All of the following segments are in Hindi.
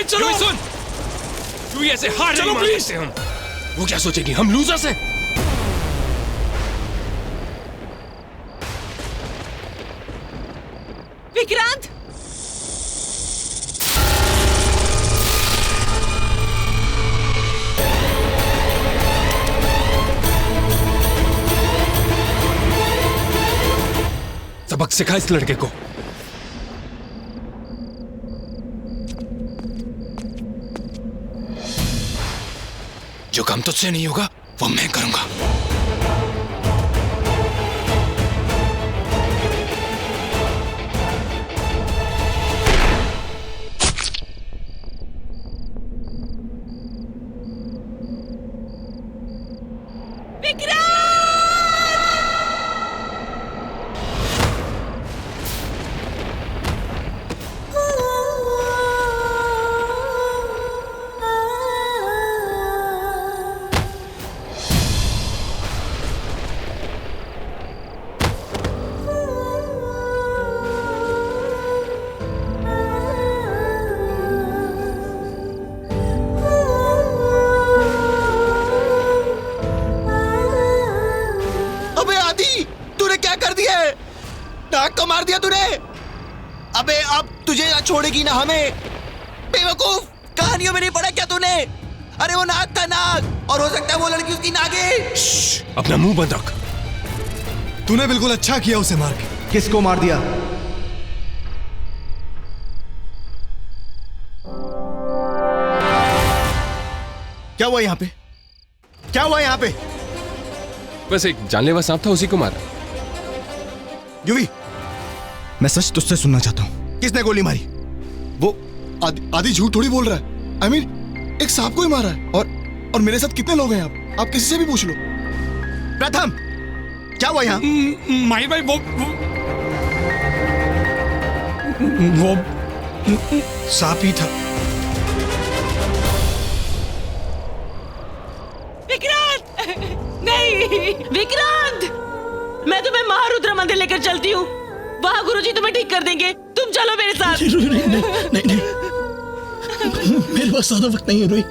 चलो सुन, तू ऐसे हार नहीं मान सकते हम। वो क्या सोचेगी, हम लूजर्स हैं? विक्रांत, सबक सिखा इस लड़के को। जो काम तुझसे नहीं होगा वो मैं करूंगा। नाक तो मार दिया तूने। अबे अब तुझे छोड़ेगी ना हमें। बेवकूफ, कहानियों में नहीं पढ़ा क्या तूने? अरे वो नाग था, नाग, और हो सकता है वो लड़की उसकी नाग है। अपना मुंह बंद रख। तूने बिल्कुल अच्छा किया उसे मार के। किसको मार दिया? क्या हुआ यहाँ पे? क्या हुआ यहाँ पे? बस एक जानलेवा सांप था, उसी को मारा। युवी, मैं सच तुझसे सुनना चाहता हूँ। किसने गोली मारी? वो आदि झूठ थोड़ी बोल रहा है। I mean, एक सांप को ही मारा है। और मेरे साथ कितने लोग हैं आप किसी से भी पूछ लो। प्रथम, क्या हुआ यहाँ? माही भाई, वो सांप ही था। विक्रांत! नहीं विक्रांत, मैं तुम्हें महारुद्र मंदिर लेकर चलती हूँ। वहाँ गुरुजी तुम्हें ठीक कर देंगे। तुम चलो मेरे साथ। नहीं, मेरे पास ज्यादा वक्त नहीं है रोही।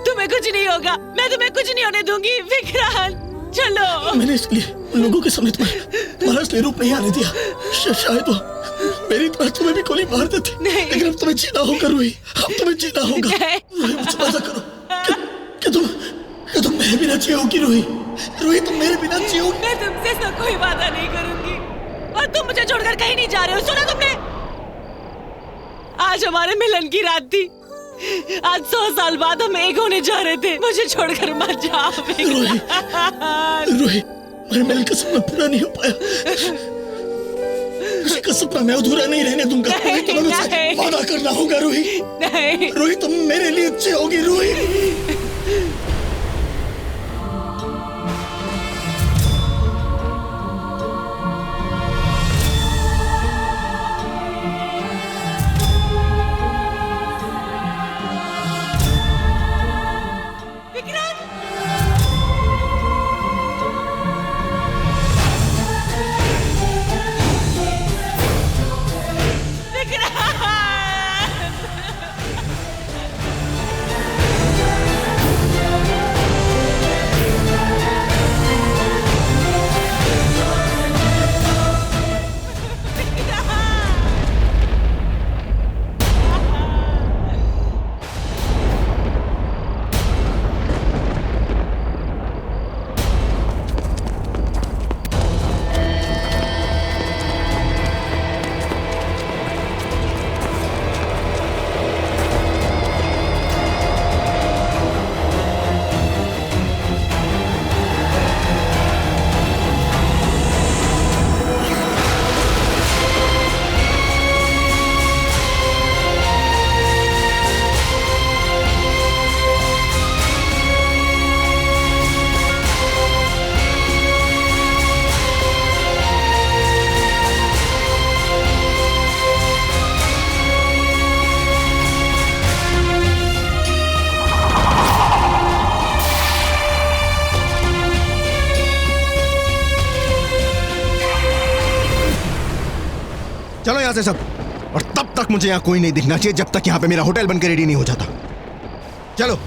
तुम्हें कुछ नहीं होगा, मैं तुम्हें कुछ नहीं होने दूंगी। विक्रांत चलो। मैंने इसलिए लोगों के सामने तुम्हारा असली रूप नहीं आने दिया। शायद वो मेरी तरह तुम्हें भी गोली मार देती। लेकिन अब तुम्हें जीना होगा रोही, अब तुम्हें जीना होगा। मुझे वादा करो कि तुम मेरे बिना जियोगी रोही। रोही, तुम मेरे बिना जियोगी। मैं तुमसे तो कोई वादा नहीं करूंगी, और तुम मुझे छोड़कर कहीं नहीं जा रहे हो। सुना तुमने? आज हमारे मिलन की रात थी। आज 100 साल बाद हम एक होने जा रहे थे। मुझे छोड़कर मत जाओ रोही, मेरे मिलन का सपना पूरा नहीं हो पाया। किसी का सपना मैं अधूरा नहीं रहने दूंगा। तुम्हें मुझसे वादा करना होगा रोही। नहीं रोही, तुम मेरे लिए अच्छी होगी रोही। चलो यहाँ से सब। और तब तक मुझे यहाँ कोई नहीं दिखना चाहिए जब तक यहाँ पे मेरा होटल बनकर रेडी नहीं हो जाता। चलो।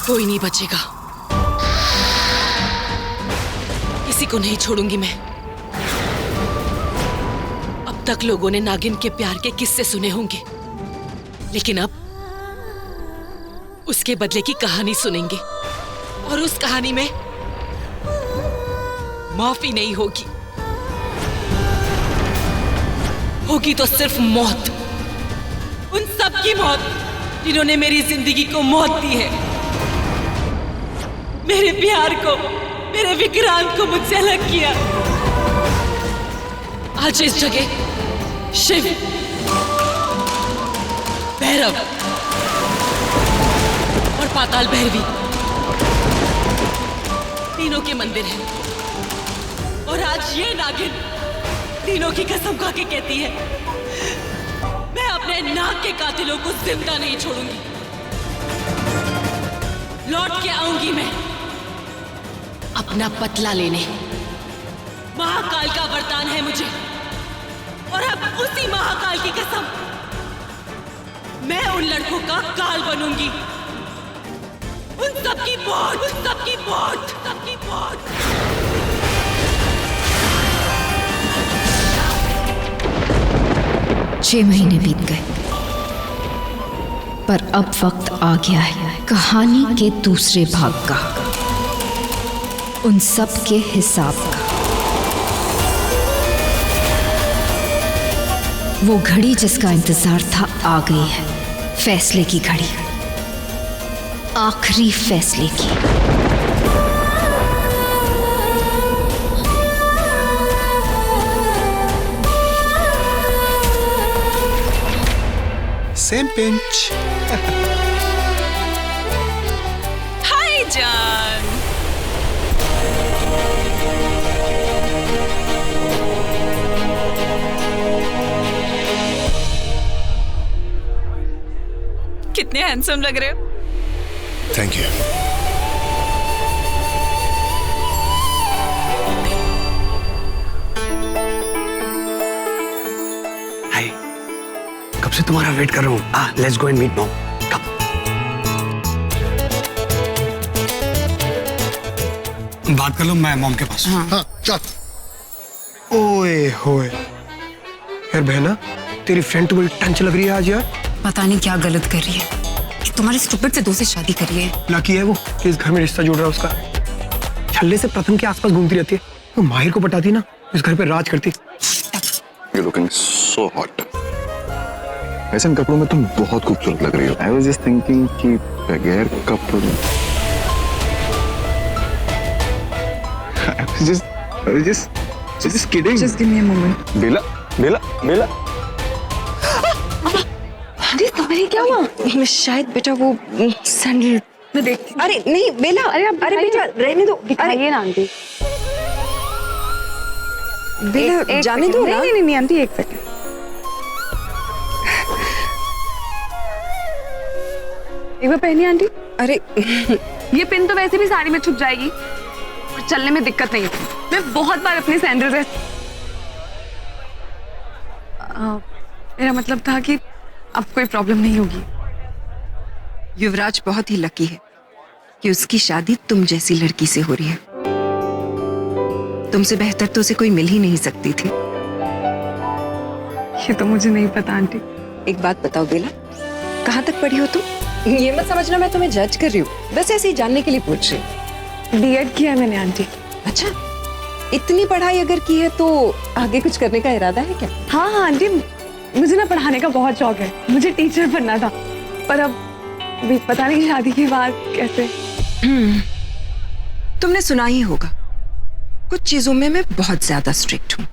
कोई नहीं बचेगा, किसी को नहीं छोड़ूंगी मैं। अब तक लोगों ने नागिन के प्यार के किस्से सुने होंगे, लेकिन अब उसके बदले की कहानी सुनेंगे। और उस कहानी में माफी नहीं होगी, होगी तो सिर्फ मौत। उन सब की मौत जिन्होंने मेरी जिंदगी को मौत दी है, मेरे प्यार को, मेरे विक्रांत को मुझसे अलग किया। आज इस जगह शिव, भैरव और पाताल भैरवी तीनों के मंदिर हैं। और आज ये नागिन तीनों की कसम खा के कहती है, मैं अपने नाग के कातिलों को जिंदा नहीं छोड़ूंगी। लौट के आऊंगी मैं अपना बदला लेने। महाकाल का वरदान है मुझे, और अब उसी महाकाल की कसम, मैं उन लड़कों का काल बनूंगी। उन सबकी मौत, उन सबकी मौत, सबकी मौत। 6 महीने बीत गए, पर अब वक्त आ गया है कहानी के दूसरे भाग का, उन सब के हिसाब का। वो घड़ी जिसका इंतजार था आ गई है, फैसले की घड़ी, आखिरी फैसले की। Same pinch. हाय जान। कितने हैंडसम लग रहे हो। Thank you. हाय, कब से तुम्हारा वेट कर रहा हूँ। Let's go and meet mom. कम बात कर लो, मैं मॉम के पास। हाँ चल। ओए होए यार बहना, तेरी फ्रेंड तो बड़ी टंच लग रही है आज यार। पता नहीं क्या गलत कर रही है कि तुम्हारे स्टूपिड से दोस्त से शादी करी है। लकी है वो कि इस घर में रिश्ता जुड़ रहा है उसका। छल्ले से प्रथम के आसपास घूमती रहती है, तो माहिर को पटाती ना, इस घर पे राज करती। You're looking so hot. ऐसे इन कपड़ों में तुम बहुत खूबसूरत लग रही हो। I was just thinking कि बगैर कपड़ों I was just kidding. Just give me a moment. बेला अरे तुम्हारे क्या हुआ? शायद बेटा वो सैंडल में देख। अरे नहीं बेला, अरे बेटा रहने दो। अरे ना आंटी, बेला जाने दो। नहीं आंटी, एक सेकंड। एक बार पहनिए आंटी। अरे ये पिन तो वैसे भी साड़ी में छुप जाएगी और चलने में दिक्कत नहीं है। मैं बहुत बार अपने सैंडल से मेरा मतलब था कि अब कोई प्रॉब्लम नहीं होगी। युवराज बहुत ही लकी है कि उसकी शादी तुम जैसी लड़की से हो रही है। तुमसे बेहतर तो उसे कोई मिल ही नहीं सकती थी। ये तो मुझे नहीं पता आंटी। एक बात बताओ बेला, कहाँ तक पढ़ी हो तुम? ये मत समझना मैं तुम्हें जज कर रही हूँ, बस ऐसे ही जानने के लिए पूछ रही हूँ। बीएड किया है मैंने आंटी। अच्छा, इतनी पढ़ाई अगर की है तो आगे कुछ करने का इरादा है क्या? हाँ आंटी, मुझे ना पढ़ाने का बहुत शौक है। मुझे टीचर बनना था, पर अब भी पता नहीं शादी के बाद कैसे। तुमने सुना ही होगा, कुछ चीजों में मैं बहुत ज्यादा स्ट्रिक्ट हूं।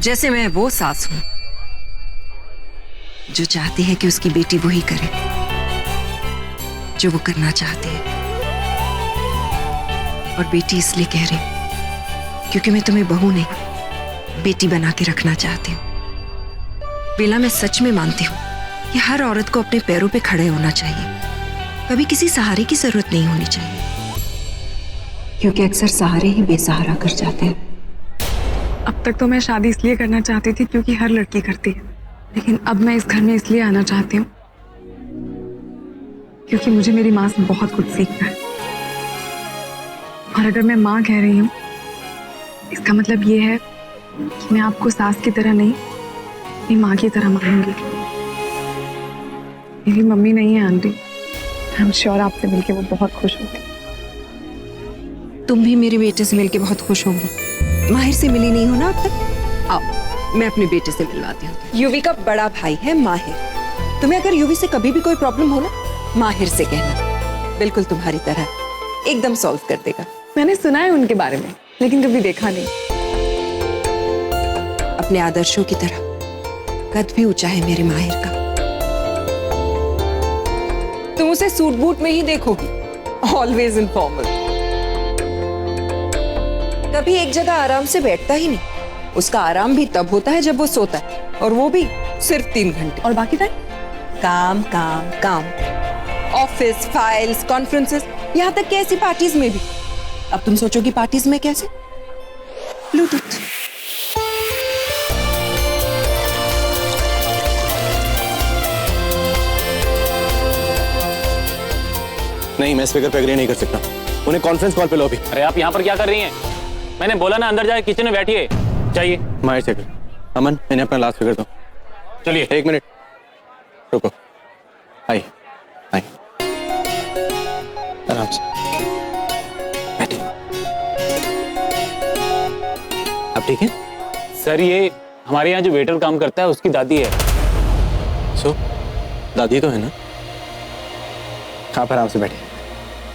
जैसे मैं वो सास हूं जो चाहती है कि उसकी बेटी वही करे जो वो करना चाहती है। और बेटी इसलिए कह रही क्योंकि मैं तुम्हें बहू नहीं बेटी बना के रखना चाहती हूँ। बेला, मैं सच में मानती हूँ कि हर औरत को अपने पैरों पे खड़े होना चाहिए, कभी किसी सहारे की जरूरत नहीं होनी चाहिए, क्योंकि अक्सर सहारे ही बेसहारा कर जाते हैं। अब तक तो मैं शादी इसलिए करना चाहती थी क्योंकि हर लड़की करती है, लेकिन अब मैं इस घर में इसलिए आना चाहती हूँ क्योंकि मुझे मेरी माँ से बहुत कुछ सीखना है। और अगर मैं माँ कह रही हूँ, इसका मतलब ये है कि मैं आपको सास की तरह नहीं, अपनी माँ की तरह मानूंगी। मेरी मम्मी नहीं है आंटी, आई एम श्योर आपसे मिलके वो बहुत खुश होगी। तुम भी मेरे बेटे से मिलके बहुत खुश होंगी। माहिर से मिली नहीं हो ना अब तक? आओ, मैं अपने बेटे से मिलवाती हूँ। युवी का बड़ा भाई है माहिर। तुम्हें अगर युवी से कभी भी कोई प्रॉब्लम हो ना, माहिर से कहना, बिल्कुल तुम्हारी तरह एकदम सॉल्व कर देगा। मैंने सुना है उनके बारे में, लेकिन कभी देखा नहीं। अपने आदर्शों की तरह कद भी ऊंचा है मेरे माहिर का। तुम उसे सूट बूट में ही देखोगी, ऑलवेज इनफॉर्मल। कभी एक जगह आराम से बैठता ही नहीं। उसका आराम भी तब होता है जब वो सोता है, और वो भी सिर्फ 3 घंटे। और बाकी टाइम काम काम काम, ऑफिस, फाइल्स, कॉन्फ्रेंसेस, यहाँ तक कि ऐसी पार्टीज में भी। अब तुम सोचोगी पार्टीज में कैसे? ब्लूटूथ। नहीं, मैं स्पीकर पे एग्री नहीं कर सकता। उन्हें कॉन्फ्रेंस कॉल पे लो अभी। अरे आप यहाँ पर क्या कर रही हैं? मैंने बोला ना अंदर जाके किचन में बैठिए। चाहिए माहिर से कर। अमन, मैंने अपना लास्ट फिगर दो। चलिए 1 मिनट रुको। आई आई, आराम से बैठिए। अब ठीक है? सर, ये हमारे यहाँ जो वेटर काम करता है उसकी दादी है। सो दादी तो है ना? आप आराम से बैठिए।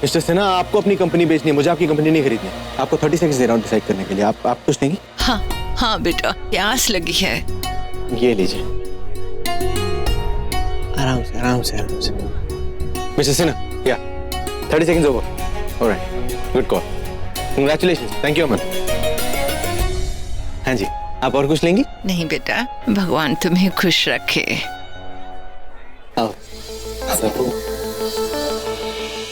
मिस्टर सिन्हा, आपको अपनी कंपनी बेचनी है, मुझे आपकी कंपनी नहीं खरीदनी। आपको 30 सेकंड दे रहा हूँ डिसाइड करने के लिए। आप कुछ देंगी? हाँ हाँ बेटा, प्यास लगी है। ये लीजिए, आराम से आराम से आराम से। मिस्टर सिन्हा, या 30 seconds over. Alright, good call, congratulations, thank you Aman. हाँ जी, आप और कुछ लेंगी? नहीं बेटा, भगवान तुम्हें खुश रखे। आओ।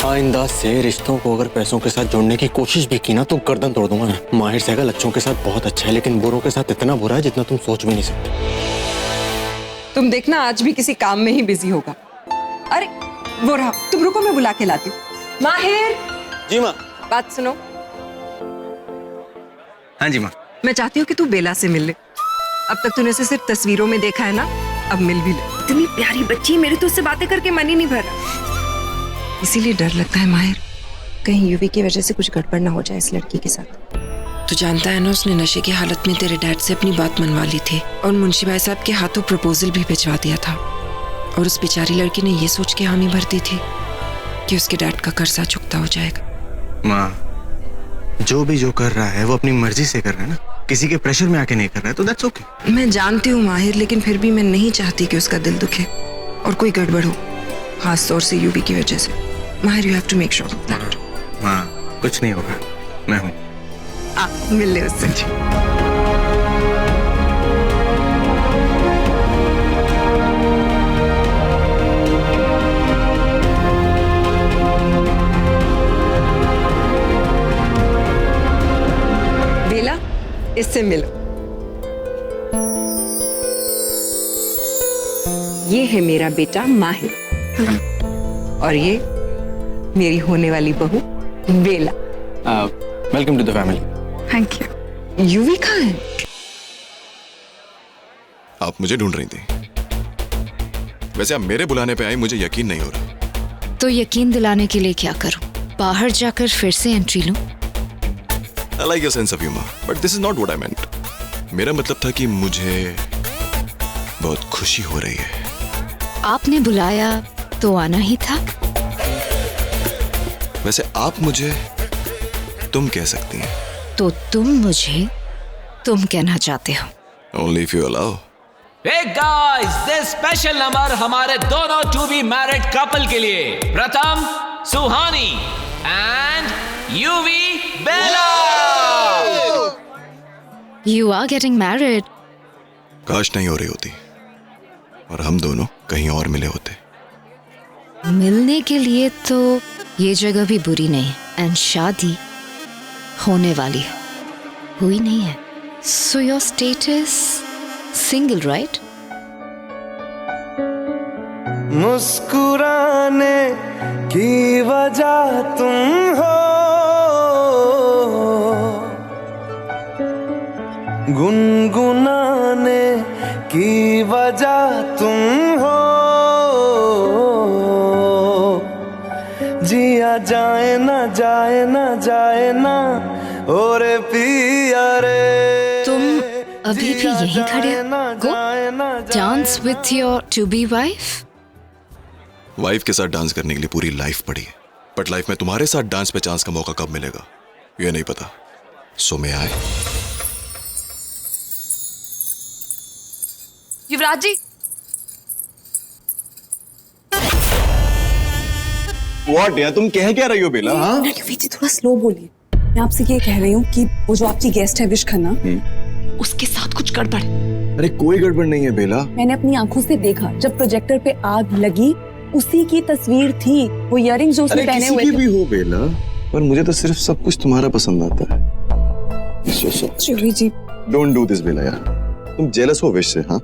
आइंदा से रिश्तों को अगर पैसों के साथ जोड़ने की कोशिश भी की ना तो गर्दन तोड़ दूंगा मैं। माहिर सहगल अच्छों के साथ बहुत अच्छा है, लेकिन बुरों के साथ इतना बुरा है जितना तुम सोच भी नहीं सकते। तुम देखना आज भी किसी काम में ही बिजी होगा। अरे वो रहा, तुम रुको, मैं बुला के लाती हूँ। माहिर। जी माँ। बात सुनो। हाँ जी माँ। मैं चाहती हूँ कि तू बेला से मिल ले। अब तक तूने उसे सिर्फ तस्वीरों में देखा है ना, अब मिल भी ले। इतनी प्यारी बच्ची, मेरे तो उससे बातें करके मन ही नहीं भर रहा। इसीलिए डर लगता है माहिर, कहीं युवी की वजह से कुछ गड़बड़ ना हो जाए इस लड़की के साथ। तू जानता है ना, उसने नशे की हालत में तेरे डैड से अपनी बात मनवा ली थी और मुंशी भाई साहब के हाथों प्रपोजल भी भिजवा दिया था। और उस बेचारी लड़की ने ये सोच के हामी भर दी थी कि उसके डैड का कर्जा चुकता हो जाएगा। माँ, जो भी जो कर रहा है वो अपनी मर्जी से कर रहा है ना, किसी के प्रेशर में आके नहीं कर रहा है, तो दैट्स ओके। मैं जानती हूँ माहिर, लेकिन फिर भी मैं नहीं चाहती कि उसका दिल दुखे और कोई गड़बड़ हो, खास तौर से युवी की वजह से। Mahir, you have to make sure of that. हाँ, कुछ नहीं होगा, मैं हूँ। आप मिल ले उससे। बेला, इससे मिलो। ये है मेरा बेटा माहिर, और ये मेरी होने वाली बहू Bela. Welcome to the family. Thank you. Yuvi कहाँ है? आप मुझे ढूंढ रही थी। वैसे आप मेरे बुलाने पे आई, मुझे यकीन नहीं हो रहा। तो यकीन दिलाने के लिए क्या करूं? बाहर जाकर फिर से एंट्री लूं? I like your sense of humor, but this is not what I meant. मेरा मतलब था कि मुझे बहुत खुशी हो रही है। आपने बुलाया तो आना ही था। वैसे आप मुझे तुम कह सकती हैं। तो तुम मुझे तुम कहना चाहते हो? Only if you allow. Hey guys, this special number हमारे दोनों to be married couple के लिए। प्रथम सुहानी and UV Bela. You are getting married. काश नहीं हो रही होती और हम दोनों कहीं और मिले होते। मिलने के लिए तो ये जगह भी बुरी नहीं है, एंड शादी होने वाली है, हुई नहीं है। So your status single, right? मुस्कुराने की वजह तुम हो, गुनगुनाने की वजह तुम हो, जिया जाए ना जाए ना जाए ना और पिया रे। तुम अभी भी यहीं खड़े हो? Go dance with your to-be wife. Wife के साथ डांस करने के लिए पूरी लाइफ पड़ी है, बट लाइफ में तुम्हारे साथ डांस पे चांस का मौका कब मिलेगा ये नहीं पता। सो मैं आए। युवराज जी, What यार, तुम कह क्या रही हो बेला? हाँ? युवी जी थोड़ा स्लो बोलिए। मैं आपसे ये कह रही हूँ कि वो जो आपकी गेस्ट है विश खन्ना, उसके साथ कुछ गड़बड़। अरे कोई गड़बड़ नहीं है बेला। मैंने अपनी आंखों से देखा जब प्रोजेक्टर पे आग लगी, उसी की तस्वीर थी। वो इयररिंग्स जो उसने पहने हुए थे। भी हो बेला, पर मुझे तो सिर्फ सब कुछ तुम्हारा पसंद आता है। युवी जी, डोंट डू दिस बेला यार, तुम जेलस हो विश से। हाँ,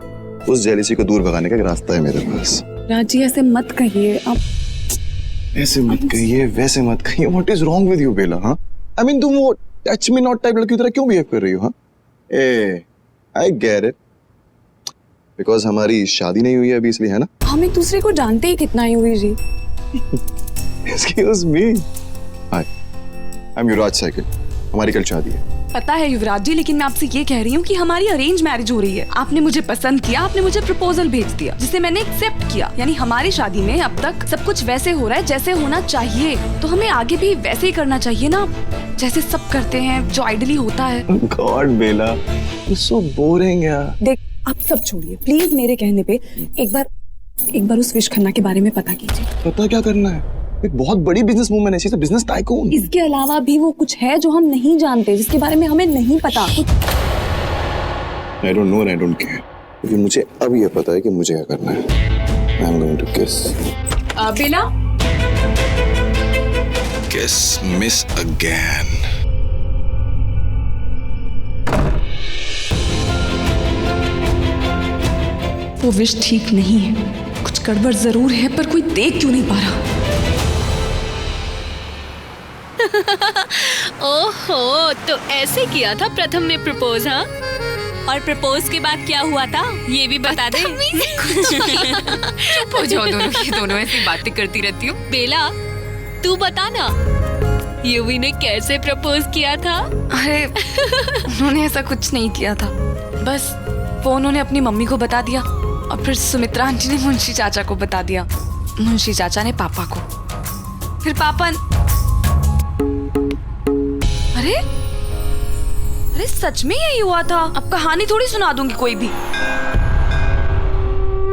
उस जेलसी को दूर भगाने का एक रास्ता है मेरे पास। राजी ऐसे मत कहिए आप। ऐसे मत कहिए, वैसे मत कहिए। What is wrong with you बेला? हाँ, I mean तुम वो टच मी नॉट टाइप लड़की की तरह क्यों बिहेव कर रही हो? हाँ, I get it, because हमारी शादी नहीं हुई है अभी, इसलिए, है ना? हम एक दूसरे को जानते ही कितना ही हुई जी। Excuse me. Hi, I'm Yuvraj cycle. हमारी कल शादी है। पता है युवराज जी, लेकिन मैं आपसे ये कह रही हूँ कि हमारी अरेंज मैरिज हो रही है। आपने मुझे पसंद किया, आपने मुझे प्रपोजल भेज दिया, जिसे मैंने एक्सेप्ट किया। यानी हमारी शादी में अब तक सब कुछ वैसे हो रहा है जैसे होना चाहिए। तो हमें आगे भी वैसे ही करना चाहिए ना, जैसे सब करते हैं, जो आइडली होता है। God Bela, it's so boring यार। देख, आप सब छोड़िए प्लीज, मेरे कहने पे एक बार उस विश खन्ना के बारे में पता कीजिए। पता क्या करना है? एक बहुत बड़ी बिजनेस वूमन है, she is a business tycoon. इसके अलावा भी वो कुछ है जो हम नहीं जानते, जिसके बारे में हमें नहीं पता। I don't know and I don't care, क्योंकि मुझे अब ये पता है कि मुझे क्या करना है। I'm going to kiss. Bela, Kiss miss again. वो विश ठीक नहीं है, कुछ गड़बड़ जरूर है, पर कोई देख क्यों नहीं पा रहा। ओहो, तो ऐसे किया था प्रथम ने प्रपोज? हाँ, और प्रपोज के बाद क्या हुआ था ये भी बता दे। चुप हो जाओ दोनों की दोनों, ऐसी बातें करती रहती हो। बेला, तू बता ना, युवी ने कैसे प्रपोज किया था? अरे उन्होंने ऐसा कुछ नहीं किया था, बस वो उन्होंने अपनी मम्मी को बता दिया और फिर सुमित्रा आंटी ने मुंशी चाचा को बता दिया, मुंशी चाचा ने पापा को, फिर पापा। अरे सच में यही हुआ था। अब कहानी थोड़ी सुना दूंगी कोई भी।